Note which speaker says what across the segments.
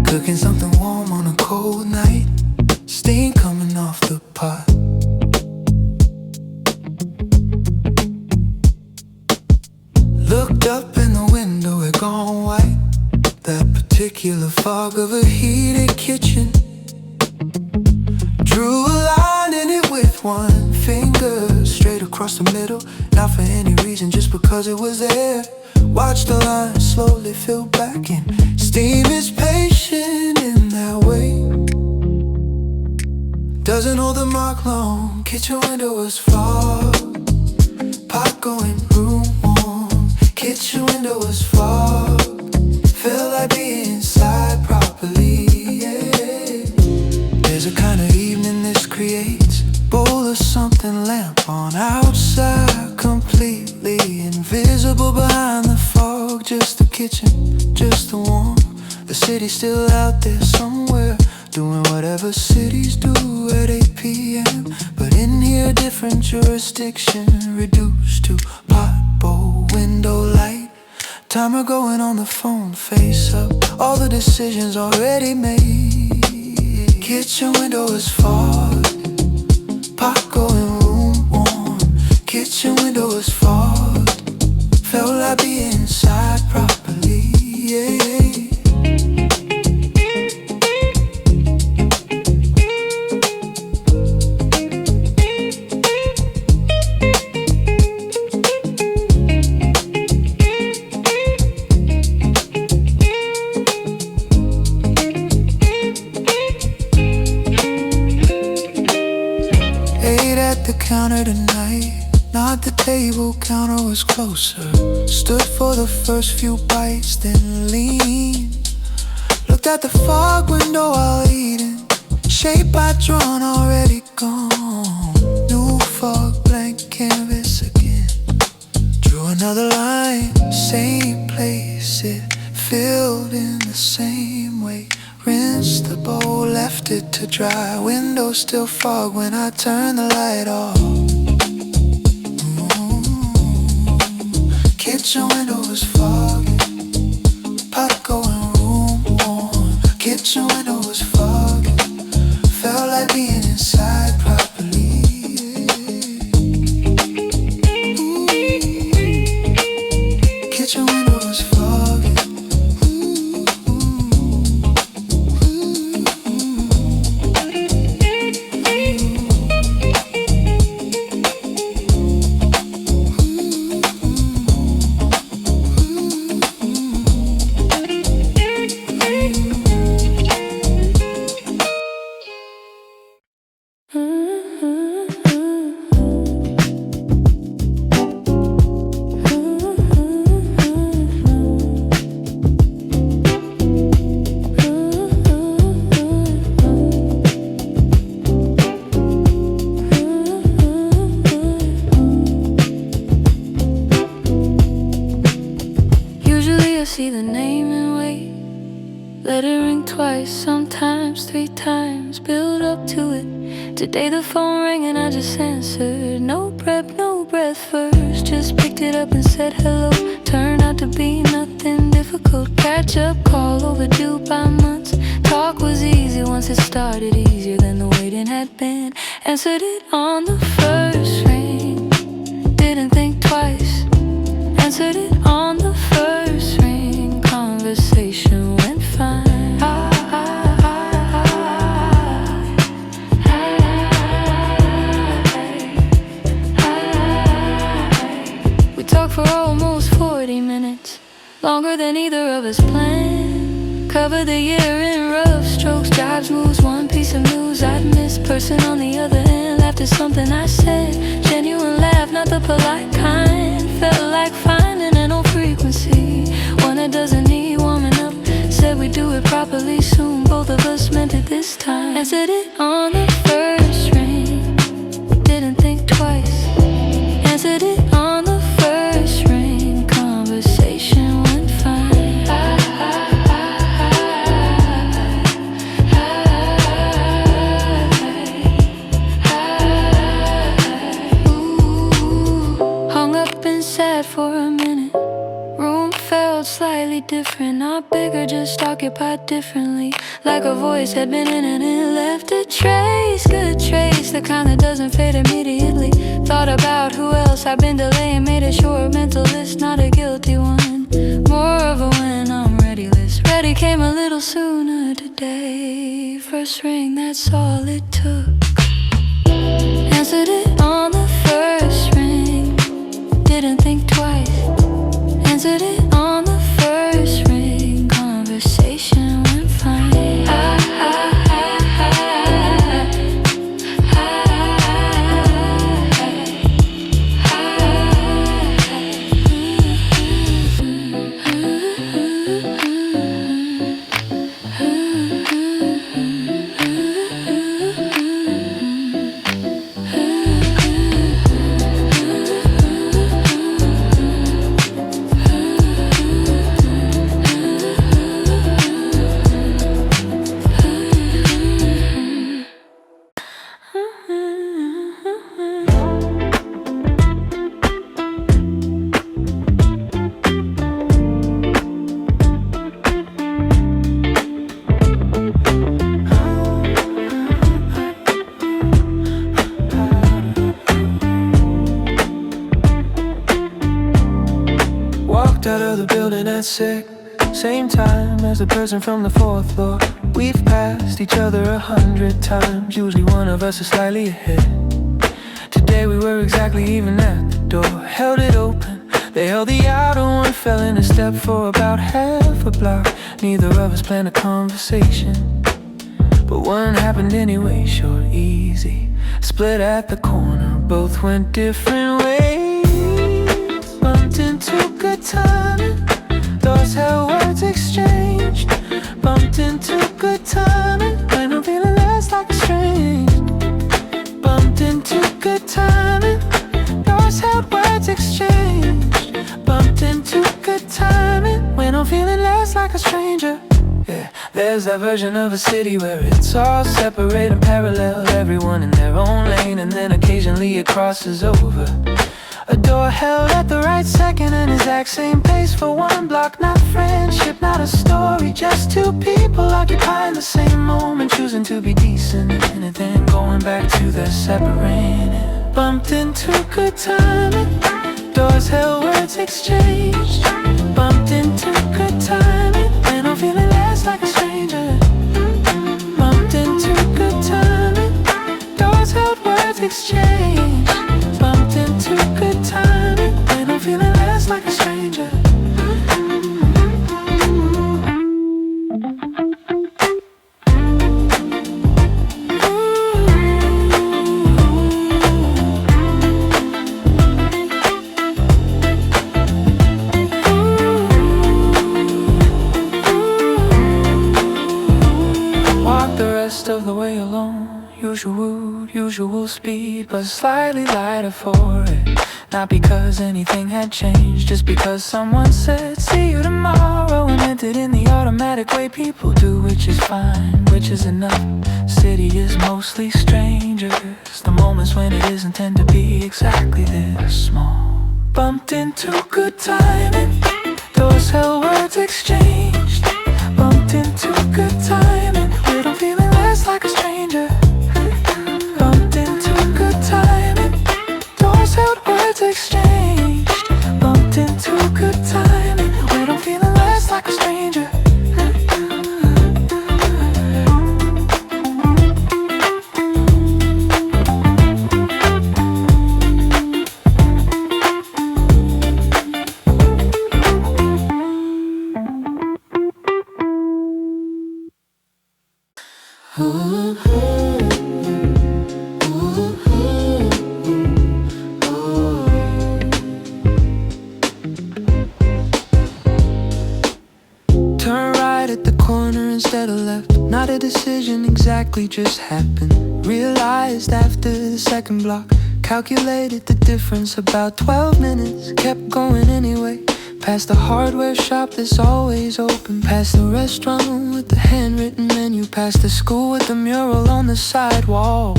Speaker 1: Cooking something warm on a cold night, steam coming off the pot. Looked up in the window, it gone white. That particular fog of a heated kitchen. Drew a line in it with one finger, straight across the middle. Not for any reason, just because it was there. Watch the line slowly fill back in. Steam is patient in that way. Doesn't hold the mark long. Kitchen window was fog, pot going room warm. Kitchen window was fog, felt like being inside properly, yeah. There's a kind of evening this creates. Bowl of something, lamp on outside, completely invisible behind the fog. Just the kitchen, just the warmth. The city's still out there somewhere, doing whatever cities do at 8 p.m. But in here, different jurisdiction, reduced to pot, bowl, window light. Timer going on the phone, face up, all the decisions already made. Kitchen window is fog, pot going room warm. Kitchen window is fog, felt like being inside properly, yeah. The counter tonight, not the table, counter was closer. Stood for the first few bites, then leaned. Looked at the fog window while eating. Shape I'd drawn already gone. New fog, blank canvas again. Drew another line, same place, it filled in the same way. Rinsed the bowl, left it to dry. Window still fog when I turned the light off. Kitchen window was foggy, pot going room warm. Kitchen window was foggy, felt like being inside properly, yeah. Kitchen window was foggy.
Speaker 2: See the name and wait. Let it ring twice, sometimes 3 times. Build up to it. Today the phone rang and I just answered. No prep, no breath first. Just picked it up and said hello. Turned out to be nothing difficult. Catch up call overdue by months. Talk was easy once it started, easier than the waiting had been. Answered it on the first ring. Didn't think twice. Answered it on the first ring. Conversation went fine. We talked for almost 40 minutes, longer than either of us planned. Covered the year in rough strokes, jobs, moves, one piece of news I'd missed. Person on the other end laughed at something I said. Genuine laugh, not the polite kind. Felt like finding an old frequency, one that doesn't need warming up. Said we'd do it properly soon, both of us meant it this time. Answered it on the first ring. Didn't think twice. Answered it on the first ring. Conversation went fine. occupied differently, like a voice had been in and it left a trace. Good trace, the kind that doesn't fade immediately. Thought about who else I've been delaying, made a short mental list, not a guilty one. More of a when I'm ready list. Ready came a little sooner today. First ring, that's all it took. Answered it on the first ring, didn't think twice. Answered it on the first ring, conversation went fine.
Speaker 1: Sick. Same time as the person from the fourth floor. We've passed each other 100 times. Usually one of us is slightly ahead. Today we were exactly even at the door. Held it open, they held the outer one. Fell in a step for about half a block. Neither of us planned a conversation, but one happened anyway. Short, easy, split at the corner. Both went different ways. Bumped into good timing. Thoughts held words exchanged. Bumped into good timing. When I'm feeling less like a strange. Bumped into good timing. Thoughts held words exchanged. Bumped into good timing. When I'm feeling less like a stranger. Yeah, there's that version of a city where it's all separate and parallel. Everyone in their own lane, and then occasionally it crosses over. A door held at the right second, an exact same pace for one block. Not friendship, not a story, just two people occupying the same moment, choosing to be decent and then going back to their separating. Bumped into good timing. Doors held, words exchanged. Bumped into good timing. When I'm feeling less like a stranger. Bumped into good timing. Doors held, words exchanged. Bumped into good timing. When I'm feeling less like a stranger. Walk the rest of the way alone. Usual speed, but slightly lighter for it. Not because anything had changed, just because someone said see you tomorrow, and meant it in the automatic way people do, which is fine, which is enough. City is mostly strangers, the moments when it isn't tend to be exactly this small. Bumped into good timing. Doors held, words exchanged. Bumped into good timing. When I'm feeling less like a stranger. Bumped into good timing. Doors held, words exchanged. Bumped into good timing. When I'm feeling less like a stranger. Instead of left, not a decision exactly, just happened. Realized after the second block, calculated the difference, about 12 minutes. Kept going anyway, past the hardware shop that's always open, past the restaurant with the handwritten menu, past the school with the mural on the sidewall.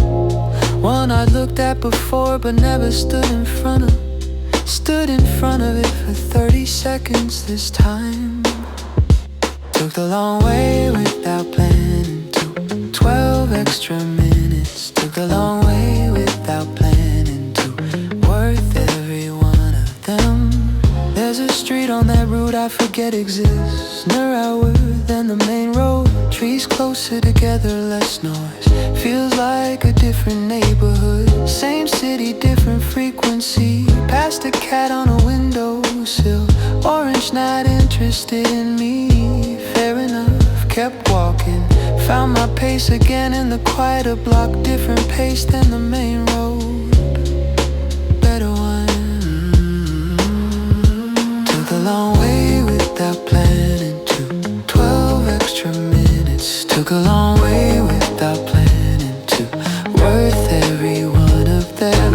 Speaker 1: One I'd looked at before but never stood in front of. Stood in front of it for 30 seconds this time. Took the long way without planning to. 12 extra minutes. Took the long way without planning to. Worth every one of them. There's a street on that route I forget exists. Near hour than the main road. Trees closer together, less noise. Feels like a different neighborhood. Same city, different frequency. Past a cat on a windowsill. Orange, not interested in me. Fair enough, kept walking. Found my pace again in the quieter block. Different pace than the main road. Better one. Took the long way without planning to. 12 extra minutes. Took a long way without planning to. Worth every one of them.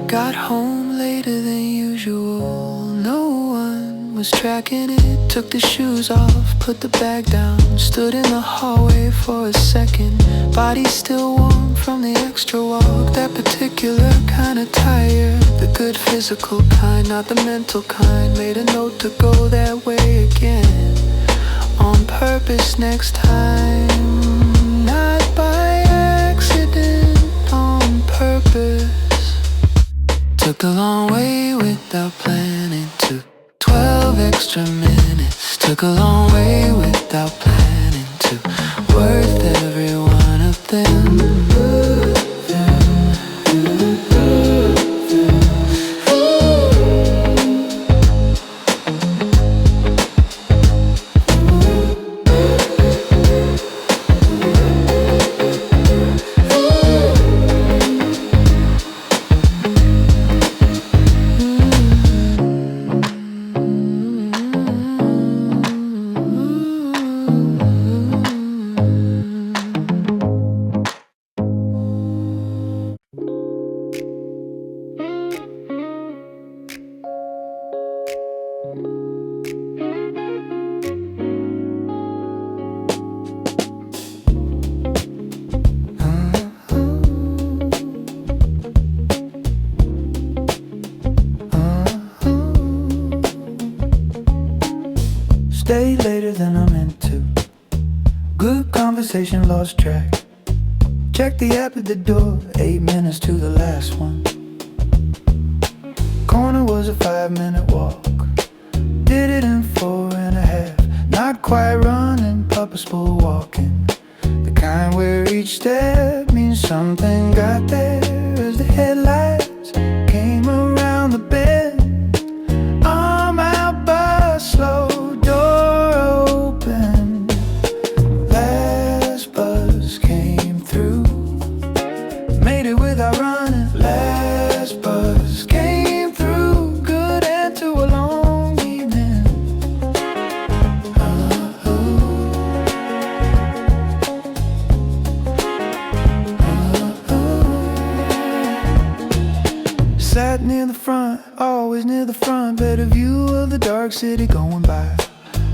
Speaker 1: Got home later than usual. No one was tracking it. Took the shoes off, put the bag down. Stood in the hallway for a second. Body still warm from the extra walk. That particular kind of tired. The good physical kind, not the mental kind. Made a note to go that way again. On purpose next time. Not by accident, on purpose. Took the long way without planning to. 12 extra minutes. Took a long way without planning to. Worth every one of them.
Speaker 3: Stayed later than I meant to. Good conversation, lost track. Checked the app at the door, 8 minutes to the last one. Corner was a 5-minute walk. Did it in 4.5. Not quite running, purposeful walking. The kind where each step means something. Got there as the headlights came around the bend. I'm out by slow. Sat near the front, always near the front. Better view of the dark city going by.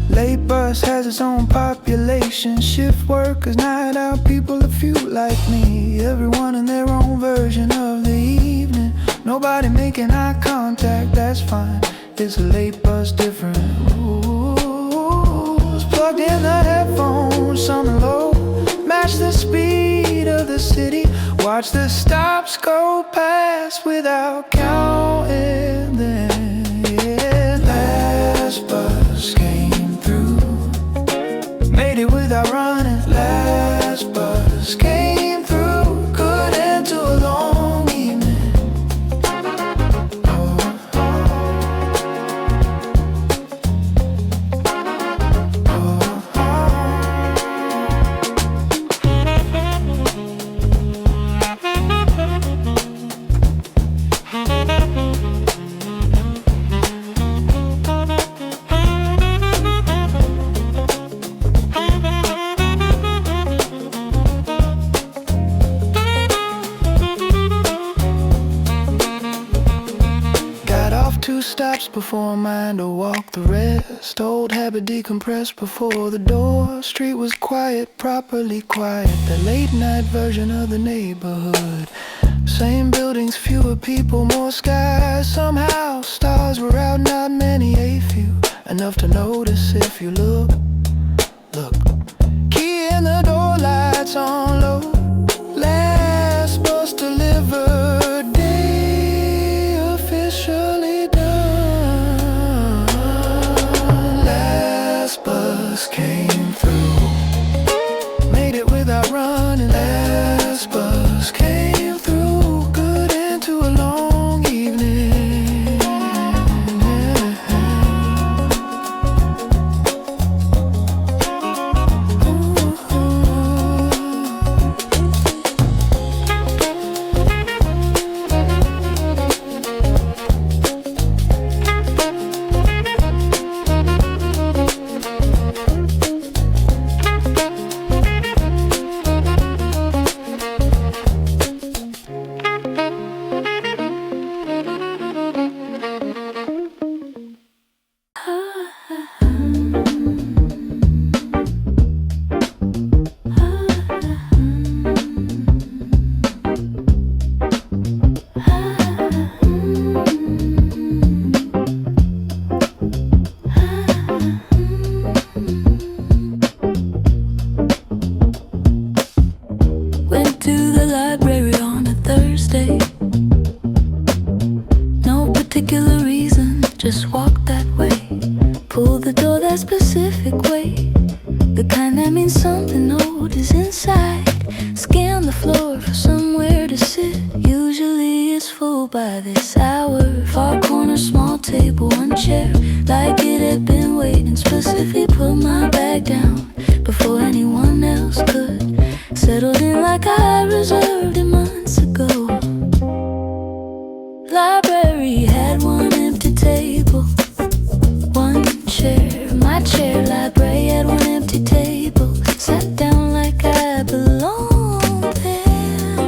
Speaker 3: Late bus has its own population. Shift workers, night out people, a few like me. Everyone in their own version of the evening. Nobody making eye contact, that's fine. It's a late bus, different rules. Plugged in the headphones, something low. Match the speed of the city. Watch the stops go past without counting them. Yeah, last bus came through. Made it without running. Last bus came through. Good end to a long evening. left 2 stops before mine to walk the rest. Old habit decompressed before the door. Street was quiet, properly quiet. The late night version of the neighborhood. Same buildings, fewer people, more skies. Somehow stars were out, not many, a few. Enough to notice if you look. Key in the door, lights on low. Last bus delivered, day officially done. Last bus came through, made it without running. Last bus came through, good into a long evening.
Speaker 2: Went to the library on a Thursday. No particular reason, just walked that way. Pulled the door that specific way, the kind that means something old is inside. Scan the floor for somewhere to sit. Usually it's full by this hour. Far corner, small table, 1 chair, like it had been waiting. Specifically put my bag down before anyone else could. Settled in like I reserved it months ago. Library had 1 empty table, 1 chair, my chair. Library had 1 empty table. Sat down like I belonged there.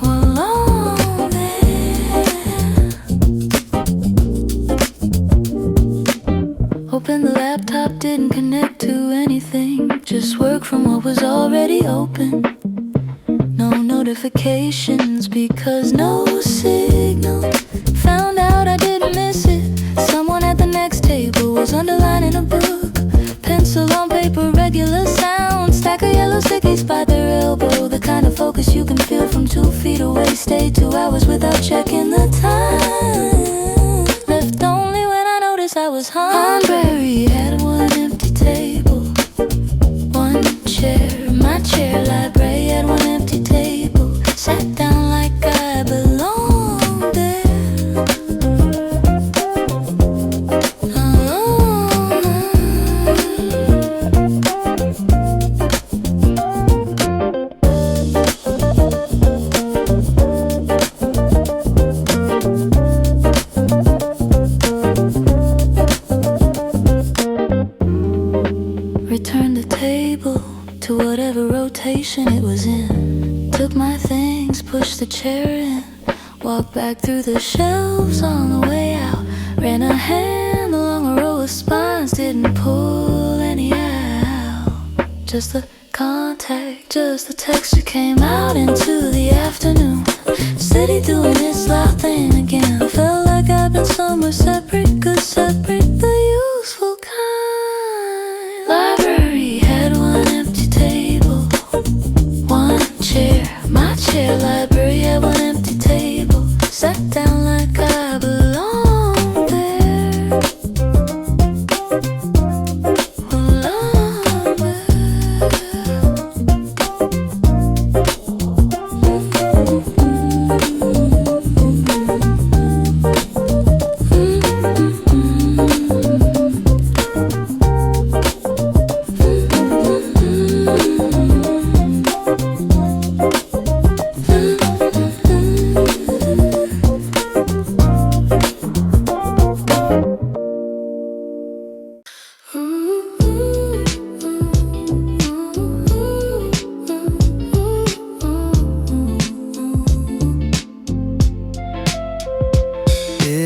Speaker 2: Alone there. Opened the laptop, didn't connect to anything. Just work from what was already open. No notifications because no signal. Found out I didn't miss it. Someone at the next table was underlining a book. Pencil on paper, regular sound. Stack of yellow stickies by their elbow. The kind of focus you can feel from 2 feet away. Stay 2 hours without checking the time. Left only when I noticed I was hungry. Had 1 empty table, 1 chair, my chair. Library had 1 empty table. Sat down like I belonged there. Returned the table to whatever rotation it was in. Took my things, pushed the chair in. Walked back through the shelves on the way out. Ran a hand along a row of spines. Didn't pull any out. Just the contact, just the texture came out into the afternoon. Steady doing this loud thing again. Felt like I've been somewhere separate. Could separate the useful kind. Library had 1 empty table, 1 chair, my chair. Library had 1 empty table. Sat down like I belonged there. Alone there.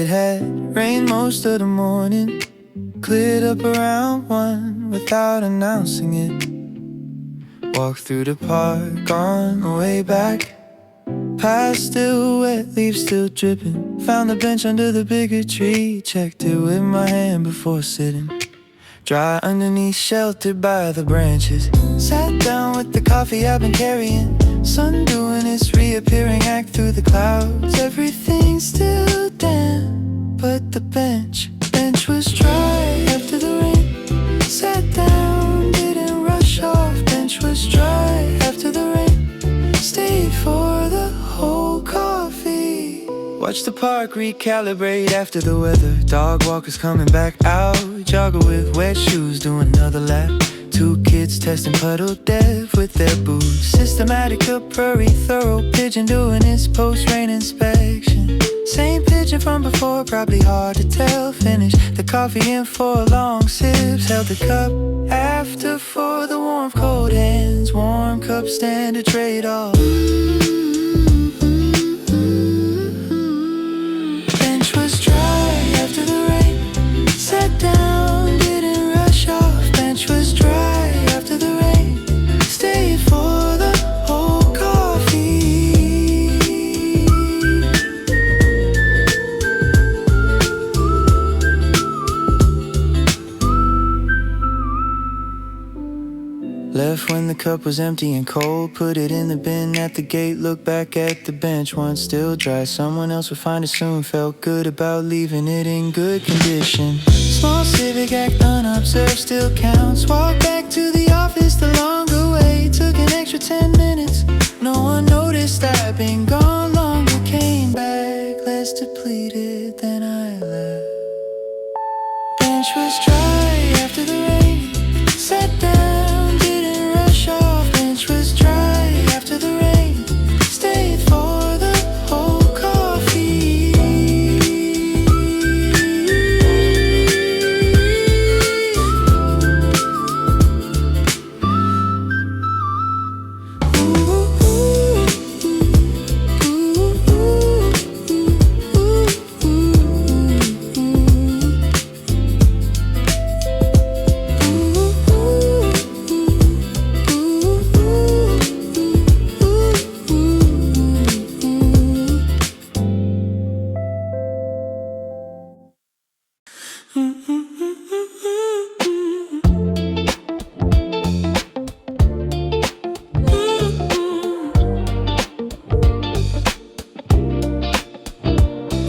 Speaker 3: had rained most of the morning, cleared up around 1 without announcing it. Walked through the park on the way back, past still wet, leaves still dripping. Found the bench under the bigger tree, checked it with my hand before sitting. Dry underneath, sheltered by the branches. Sat down with the coffee I've been carrying. Sun doing its reappearing act through the clouds. Everything's still damp, but the bench was dry after the rain. Sat down, didn't rush off. Bench was dry after the rain. Stayed for the whole coffee. Watch the park recalibrate after the weather. Dog walkers coming back out. Jogger with wet shoes doing another lap. 2 kids testing puddle depth with their boots. Systematic up prairie, thorough pigeon doing its post-rain inspection. Same pigeon from before, probably hard to tell. Finished the coffee in 4 long sips. Held the cup after for the warm cold hands. Warm cup standard trade-off. Bench was dry after the rain. Sat down, didn't rush off. Bench was dry after the rain. Stayed for the whole coffee. Left when the cup was empty and cold. Put it in the bin at the gate. Look back at the bench, once still dry. Someone else would find it soon. Felt good about leaving it in good condition. Small civic act unobserved still counts. Walk back to the office the longer way. Took an extra 10 minutes. No one noticed I'd been gone longer. Came back less depleted than I left. Bench was dry after the rain. Sat down, didn't rush off. Bench was dry after the rain. Stayed for the whole coffee.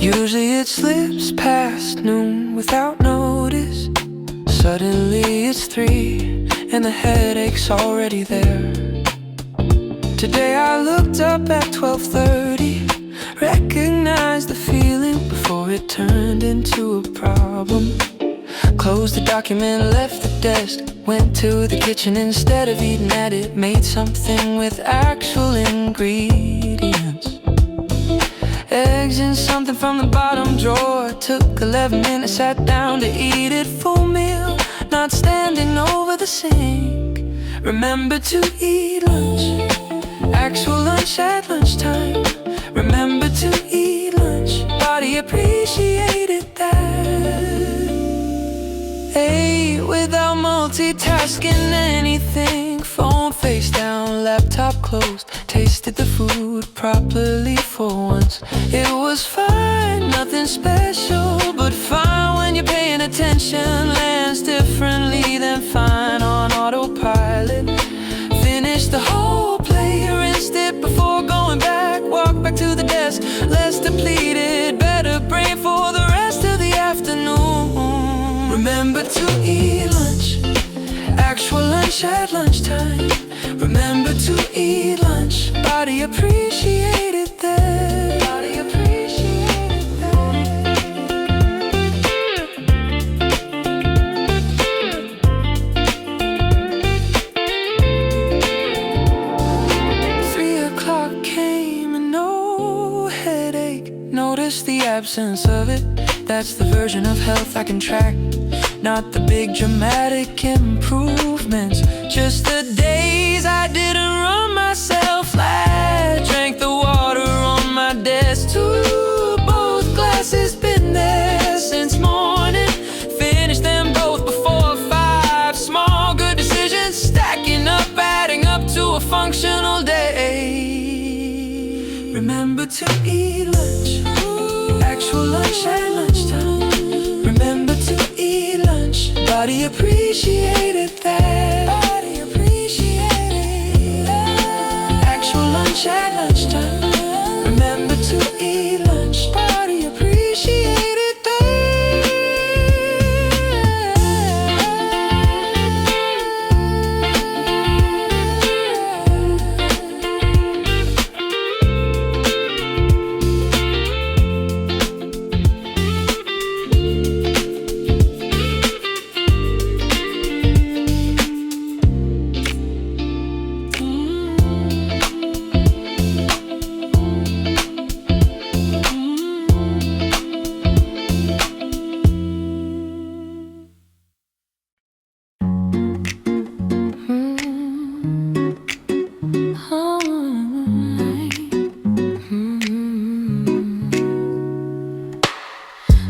Speaker 3: Usually it slips past noon without notice. Suddenly it's 3 and the headache's already there. Today I looked up at 12:30. Recognized the feeling before it turned into a problem. Closed the document, left the desk. Went to the kitchen instead of eating at it. Made something with actual ingredients. Eggs and something from the bottom drawer. Took 11 minutes, sat down to eat it. Full meal, not standing over the sink. Remember to eat lunch. Actual lunch at lunchtime. Remember to eat lunch. Body appreciated that. Ate without multitasking anything. Phone face down, laptop closed. Tasted the food properly for once. It was fine, nothing special, but fine when you're paying attention. Lands differently than fine on autopilot. Finished the whole plate, rinsed it before going back. Walked back to the desk, less depleted. Better brain for the rest of the afternoon. Remember to eat lunch. Actual lunch at lunchtime. Remember to eat lunch. Body appreciated that. Body appreciated that. 3 o'clock came and no headache. Notice the absence of it. That's the version of health I can track. Not the big dramatic improvements, just the days I didn't run myself flat. Drank the water on my desk too. Both glasses been there. Body appreciated that. Body appreciated that. Actual lunch at lunchtime. Remember to eat lunch. Body appreciated that.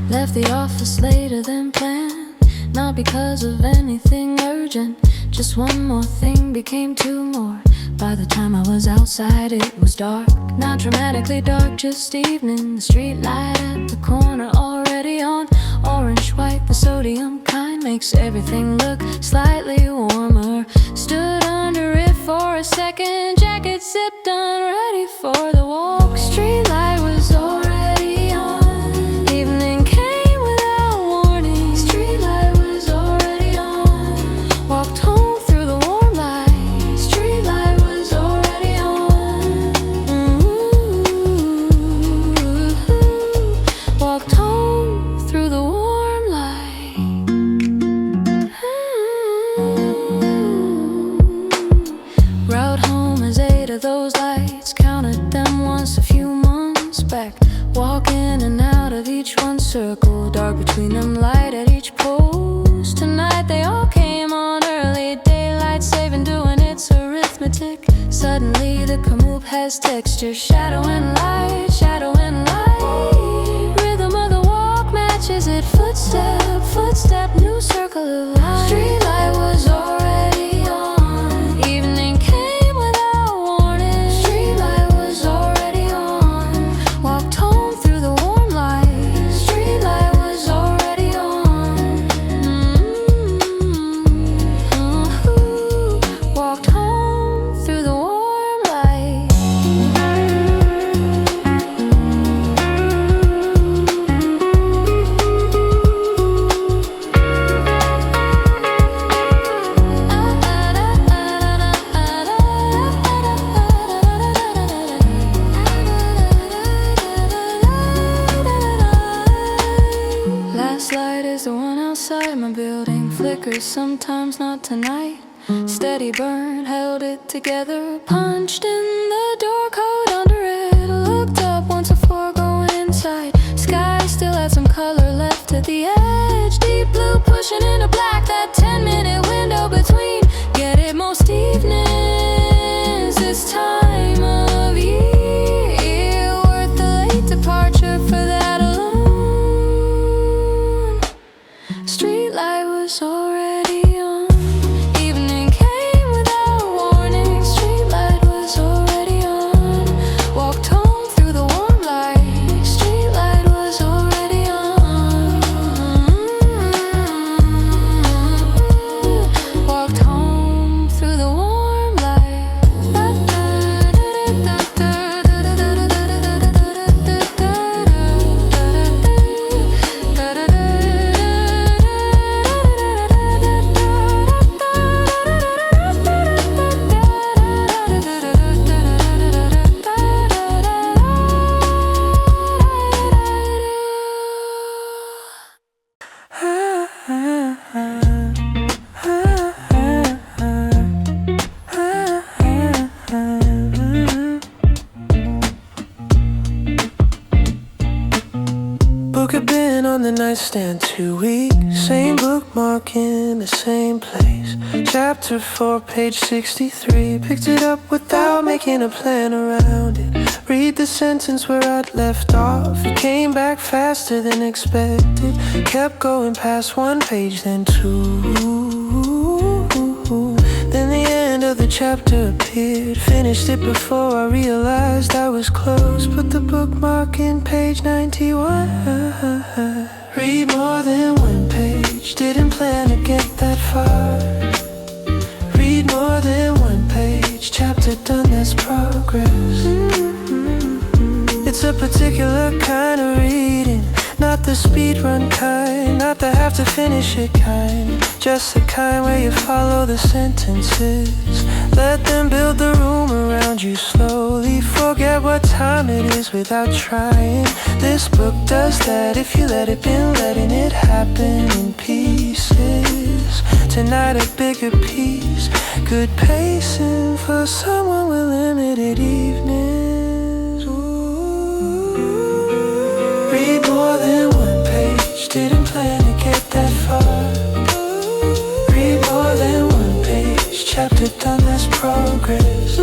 Speaker 2: Left the office later than planned, not because of anything urgent. Just one more thing became two more. By the time I was outside it was dark. Not dramatically dark, just evening. The street light at the corner already on. Orange, white, the sodium kind makes everything look slightly warmer. Stood under it for a second, jacket zipped on, ready for the walk. Street light was already on. Evening came without warning. Street light was already on. Walked home through the warm light. Street light was already on. Walked home through the warm light. Route home is 8 of those lights. Counted them once a few months back. Walk in and out of each one circle. Dark between them, light at each post. Tonight they all came on early. Daylight saving, doing its arithmetic. Suddenly the commute has texture. Shadow and light, shadow and light. Rhythm of the walk matches it. Footstep, footstep, new circle of light. Street light was already on. Evening came without warning. Street light was already on. Walked home through the warm light. Street light was already on. Walked home through the warm light. Last light is the one outside my building. Flickers sometimes, not tonight. Steady burn, held it together. Punched in the door code under it. Looked up once before going inside. Sky still had some color left at the edge. Deep blue pushing into black. That 10-minute window between. Get it most evenings this time of year. Worth the late departure for that alone. Street light was already on. Evening came without warning. Street light was already on. Walked home through the warm light. Street light was already on. Walked home through the warm light.
Speaker 3: Book had been on the nightstand 2 weeks. Same bookmark in the same place. Chapter 4, page 63. Picked it up without making a plan around it. Read the sentence where I'd left off. It came back faster than expected. Kept going past 1 page, then 2. Then the end of the chapter appeared. Finished it before I realized I was close. Put the bookmark in page 91. Read more than 1 page.
Speaker 1: page, didn't plan to get that far. Read more than one page, chapter done, that's progress. It's a particular kind of reading, not the speedrun kind, not the have to finish it kind. Just the kind where you follow the sentences, let them build the room around you slowly. Forget what time it is without trying. This book does that if you let it, been letting it happen in pieces. Tonight a bigger piece, good pacing for someone with limited evenings. Read more than one page, didn't plan to get that far. Read more than one page, chapter done, that's progress.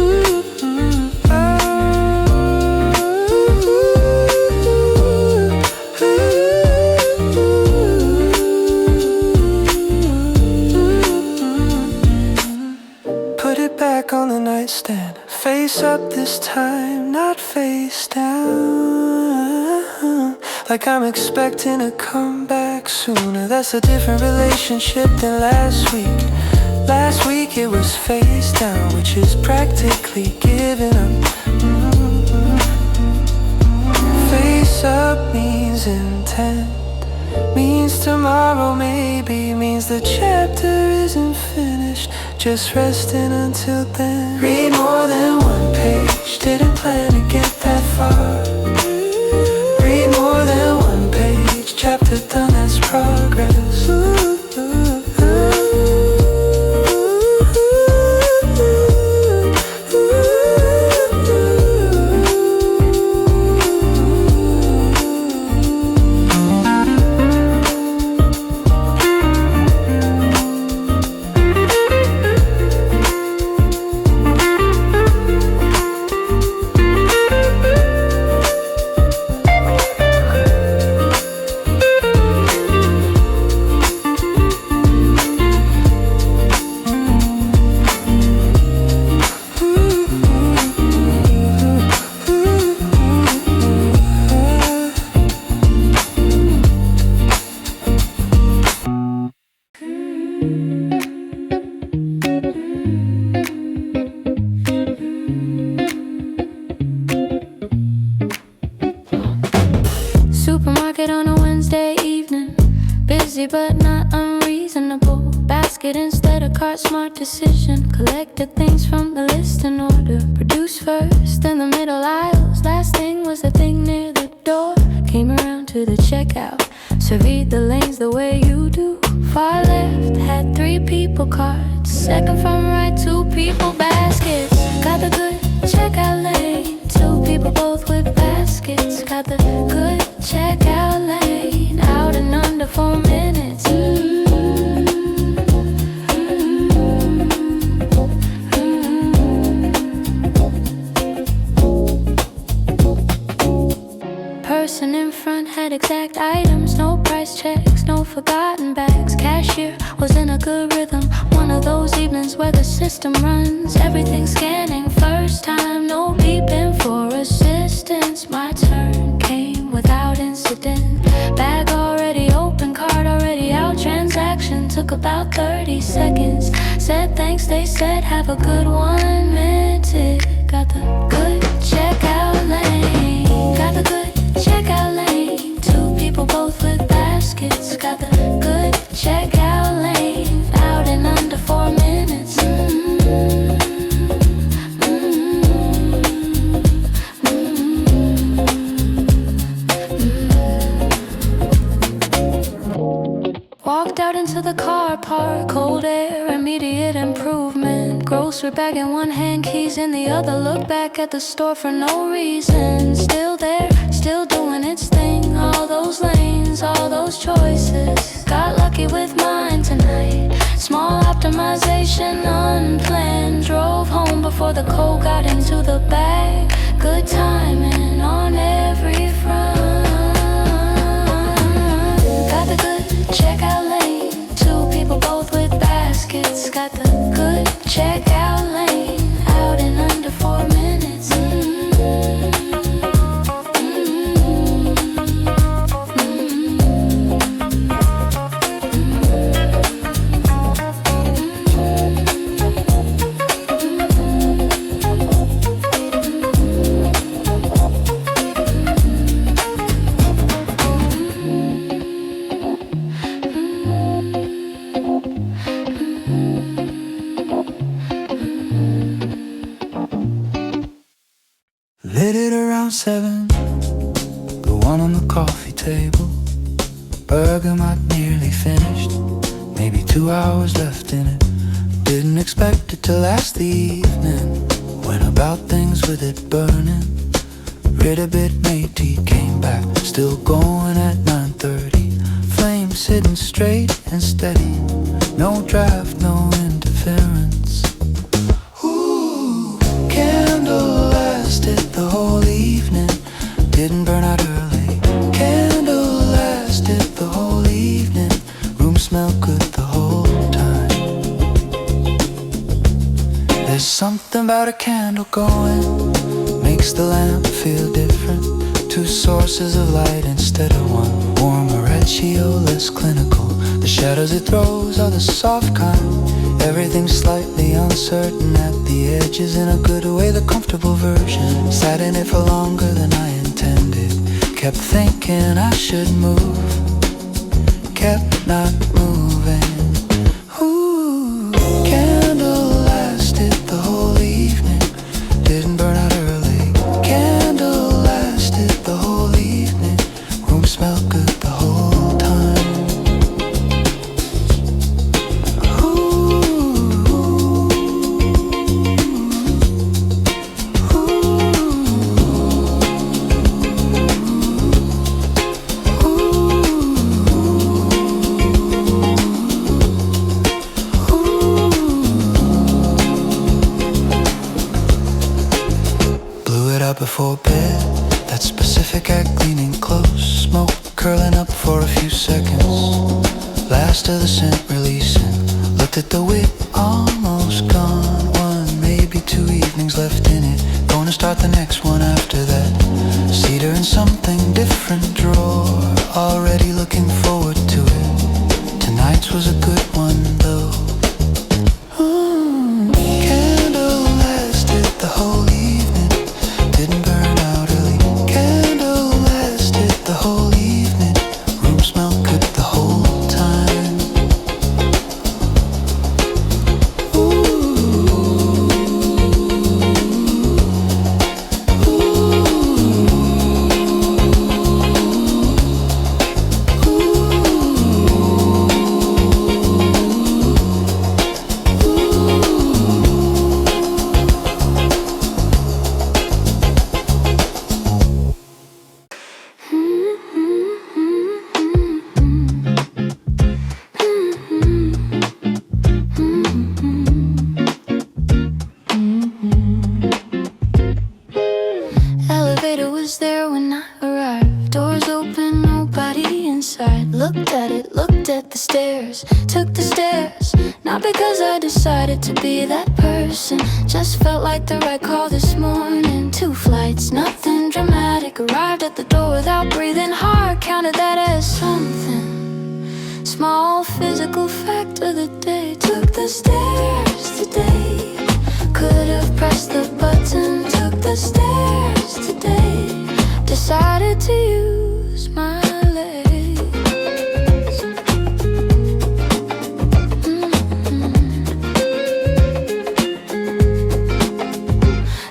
Speaker 1: Put it back on the nightstand, face up this time, not face down. Like I'm expecting a comeback sooner. That's a different relationship than last week. Last week it was face down, which is practically giving up. Face up means intent, means tomorrow maybe, means the chapter isn't finished, just resting until then. Read more than one page, didn't plan to get that far. Read more than one page, chapter done, that's progress.
Speaker 2: Supermarket on a Wednesday evening, busy but not unreasonable. Basket instead of cart, smart decision. Collected things from the list in order. Produce first, then the middle aisles. Last thing was the thing near the door. Came around to the checkout, surveyed the lanes the way you do. Far left had 3 people carts, second from right 2 people baskets. Got the good checkout lane, 2 people both with baskets. Got the good checkout lane, out in under 4 minutes. Person in front had exact items, no price checks, no forgotten bags. Cashier was in a good rhythm, one of those evenings where the system runs everything scanning. First time, no beeping for assistance. My turn came without incident. Bag already open, card already out. Transaction took about 30 seconds. Said thanks, they said have a good 1 minute. Got the good checkout lane, got the good checkout lane, 2 people both with baskets. Got the good checkout lane, out in under 4 minutes. Walked out into the car park, cold air, immediate improvement. Grocery bag in one hand, keys in the other. Look back at the store for no reason. Still there, still doing its thing. All those lanes, all those choices. Got lucky with mine tonight. Small optimization, unplanned. Drove home before the cold got into the bag. Good timing on every front. Got the good checkout lane, 2 people both with baskets. Got the good checkout lane, out in under 4 minutes.
Speaker 3: 7, the one on the coffee table. Bergamot nearly finished, maybe 2 hours left in it. Didn't expect it to last the evening. Went about things with it burning. Read a bit, made tea, came back, still going at 9:30. Flames sitting straight and steady. No draft, no interference. Ooh, candle lasted the whole evening. Didn't burn out early. Candle lasted the whole evening. Room smelled good the whole time. There's something about a candle going, makes the lamp feel different. 2 sources of light instead of one. Warm oregio, less clinical. The shadows it throws are the soft kind. Everything's slightly uncertain at the edges. In a good way, the comfortable version. Sat in it for longer than I intended. Kept thinking I should move. Kept not moving. Ooh, candle lasted the whole evening. Didn't burn out early. Candle lasted the whole evening. Room smelled good the whole time. Before bed, that specific act leaning close. Smoke curling up for a few seconds. Last of the scent releasing. Looked at the wick, almost gone. 1, maybe 2 evenings left in it. Gonna start the next one after that. Cedar in something different drawer. Already looking forward to it. Tonight's was a good one though. Candle lasted the whole evening. Didn't burn out early. Candle lasted the whole evening. Room smelled good the whole time.
Speaker 2: Elevator was there when I arrived. Doors open, nobody inside. Looked at it, looked at the stairs. Took the stairs, not because I decided to be that person. Just felt like the right call this morning. 2 flights, nothing dramatic. Arrived at the door without breathing hard. Counted that as something. Small physical fact of the day. Took the stairs today. Could have pressed the button. Took the stairs today. Decided to use my legs.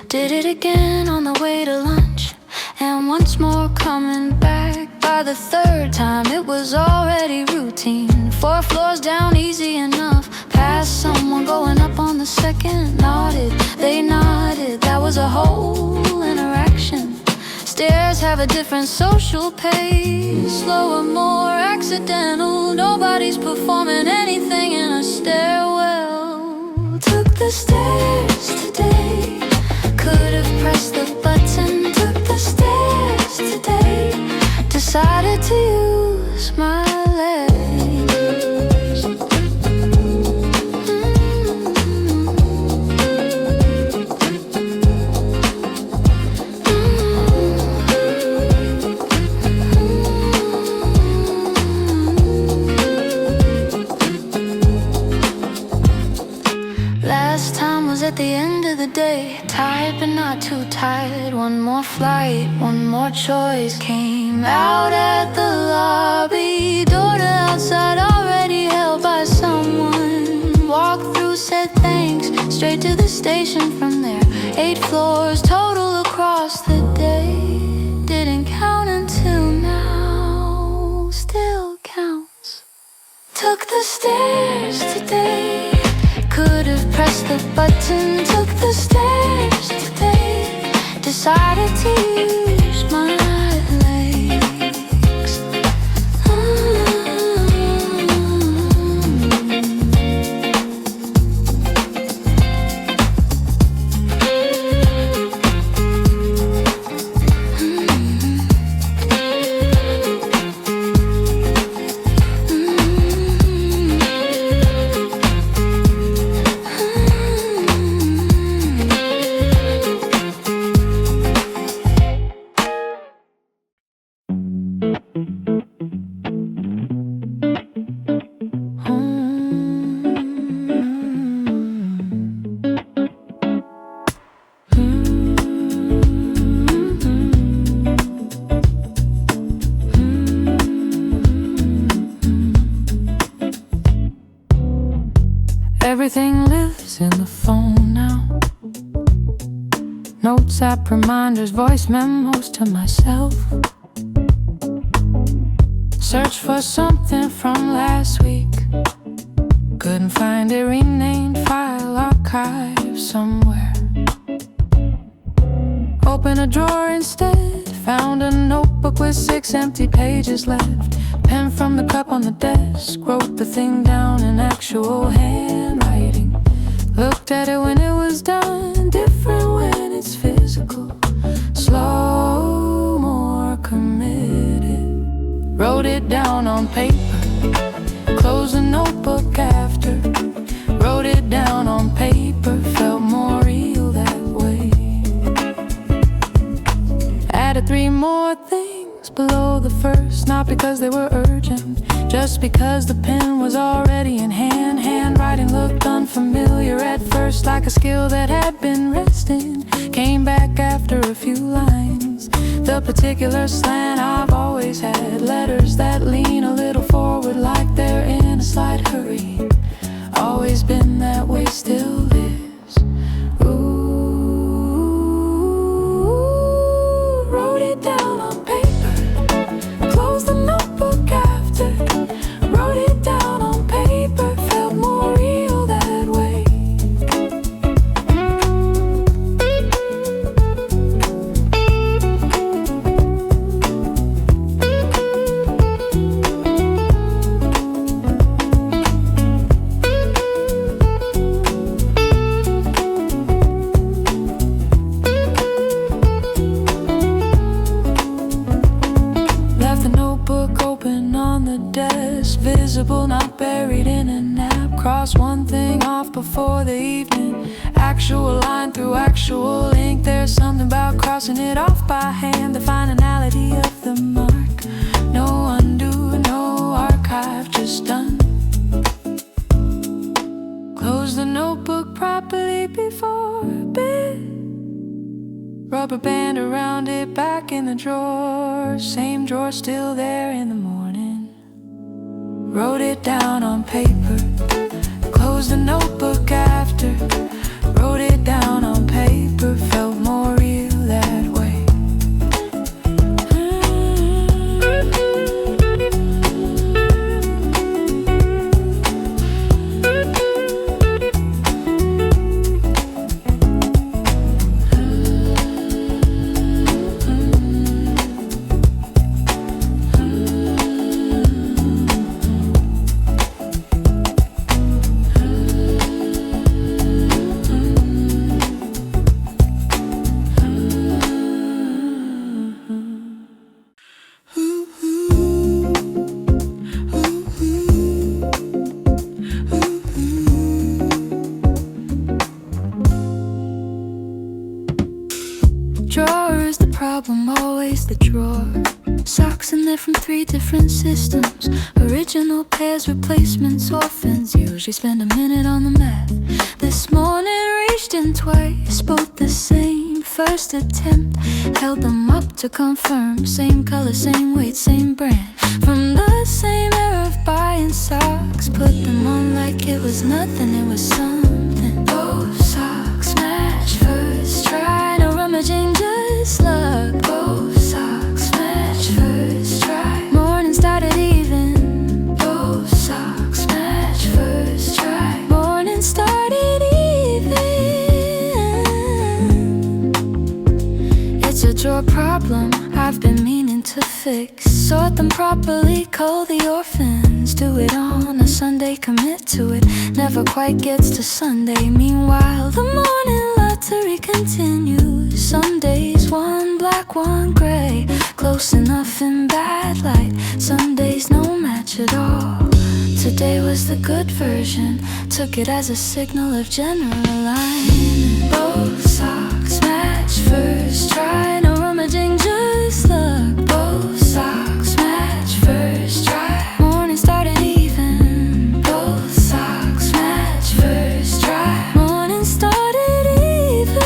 Speaker 2: Did it again on the way to lunch. And once more coming back. By the 3rd time it was already routine. 4 floors down, easy enough. Past someone going up on the 2nd. Nodded, they nodded. That was a whole interaction. Stairs have a different social pace. Slower, more accidental. Nobody's performing anything in a stairwell. Took the stairs today. Could have pressed the button. Took the stairs today. Decided to use my legs. Last time was at the end of the day. Tired but not too tired. One more flight, one more choice. Came out at the lobby. Door to outside already held by someone. Walked through, said thanks. Straight to the station from there. 8 floors total across the day. the stairs today. Could have pressed the button, took the stairs today. Decided to use my legs. Everything lives in the phone now. Notes, app reminders, voice memos to myself. Search for something from last week. Couldn't find it, renamed file archive somewhere. Open a drawer instead, found a notebook with 6 empty pages left. Pen from the cup on the desk, wrote the thing down in actual handwriting. Looked at it when it was done, different when it's physical. Slow, more committed. Wrote it down on paper, closed the notebook after. Wrote it down on paper, felt more real that way. Added 3 more things below the first, not because they were urgent, just because the pen was already in hand. Handwriting looked unfamiliar at first, like a skill that had been resting. Came back after a few lines, the particular slant I've always had. Letters that lean a little forward like they're in a slight hurry. Always been that way, still is. Ooh, wrote it down on paper, closed the notebook after. Wrote it down on paper, felt more real that way. Left the notebook open on the desk, visible, not buried in a nap. Cross one thing off before the evening, actual line through actual ink. There's something about crossing it off by hand, the finality of the mark. No undo, no archive, just done. Close the notebook properly before bed. Rubber band around it, back in the drawer. Same drawer still there in the morning. Wrote it down on paper, closed the notebook after. Wrote it down on paper, felt more real that way. Drawer is the problem, always the drawer. Socks in there from 3 different systems. Original pairs, replacements, orphans. Usually spend a minute on the math. This morning reached in twice, both the same. First attempt, held them up to confirm. Same color, same weight, same brand. From the same era of buying socks. Put them on like it was nothing, it was something. Both socks match first try, no rummaging, just luck. Both socks match first try. Morning started even. Both socks match. fix. Sort them properly, call the orphans. Do it on a Sunday, commit to it. Never quite gets to Sunday. Meanwhile, the morning lottery continues. Some days one black, one gray, close enough in bad light. Some days no match at all. Today was the good version. Took it as a signal of general alignment. Both socks match first try. No rummaging, just look. Both socks match first try. Morning started even. Both socks match first try. Morning started even.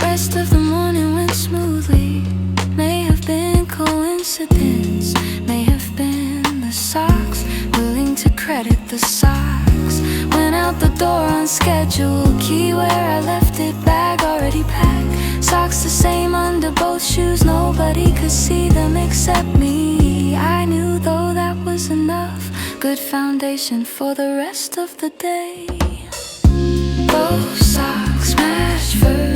Speaker 2: Rest of the morning went smoothly. May have been coincidence, may have been the socks. Willing to credit the socks. Went out the door on schedule. Key where I left it, bag already packed. Socks the same under both shoes. Nobody could see them except me. I knew though that was enough. Good foundation for the rest of the day. Both socks match first.